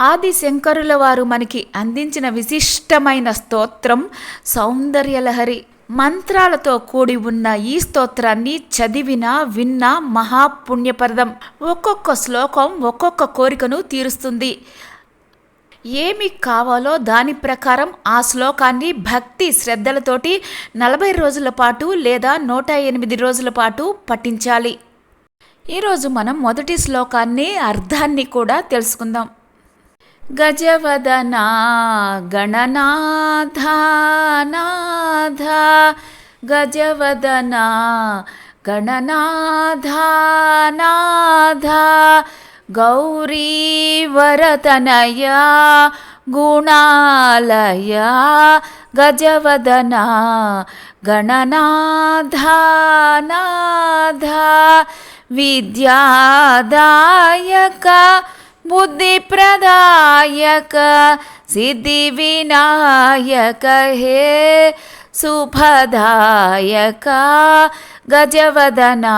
ఆది శంకరుల వారు మనకి అందించిన విశిష్టమైన స్తోత్రం సౌందర్యలహరి. మంత్రాలతో కూడి ఉన్న ఈ స్తోత్రాన్ని చదివినా విన్నా మహాపుణ్యప్రదం. ఒక్కొక్క శ్లోకం ఒక్కొక్క కోరికను తీరుస్తుంది. ఏమి కావాలో దాని ప్రకారం ఆ శ్లోకాన్ని భక్తి శ్రద్ధలతోటి 40 రోజుల పాటు లేదా 108 రోజుల పాటు పఠించాలి. ఈరోజు మనం మొదటి శ్లోకాన్ని అర్థాన్ని కూడా తెలుసుకుందాం. గజవదనా గణనాథ నాథ, గజవదనా గణనాథ నాథ, గౌరీవరతనయ గుణాలయ, గజవదనా గణనాథ నాథ, విద్యాదాయక బుద్ధిప్రదాయక సిద్ధి వినాయక హే శుభదాయక, గజవదనా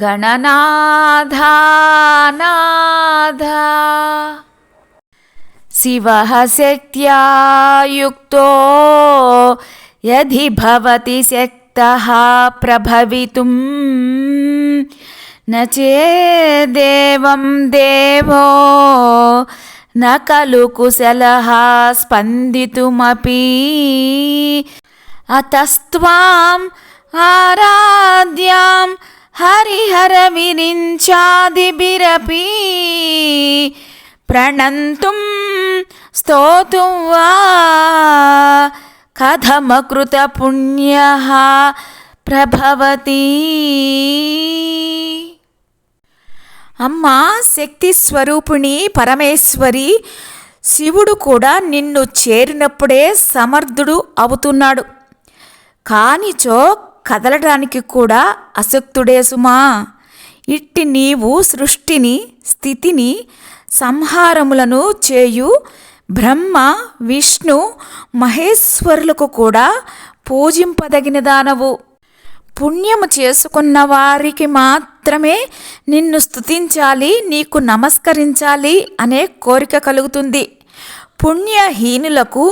గణనాథ నాథ. శివః శక్త్యా యుక్తో యది భవతి శక్తః ప్రభవితుం, న చేదేవం దేవో న ఖలు కుశలః స్పందితుమపి, అతస్త్వాం ఆరాధ్యాం హరిహర విరించాదిభిరపి, ప్రణంతుం స్తోతుం వా కథమకృత పుణ్యః ప్రభవతి. అమ్మా శక్తి స్వరూపిణి పరమేశ్వరి, శివుడు కూడా నిన్ను చేరినప్పుడే సమర్థుడు అవుతున్నాడు. కానిచో కదలడానికి కూడా అశక్తుడే సుమా. ఇట్టి నీవు సృష్టిని స్థితిని సంహారములను చేయు బ్రహ్మ విష్ణు మహేశ్వరులకు కూడా పూజింపదగిన దానవు. పుణ్యము చేసుకున్న వారికి మాత్రమే నిన్ను స్తుతించాలి, నీకు నమస్కరించాలి అనే కోరిక కలుగుతుంది. పుణ్యహీనులకు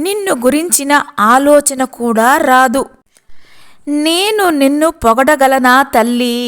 నిన్ను గురించిన ఆలోచన కూడా రాదు. నేను నిన్ను పొగడగలనా తల్లి?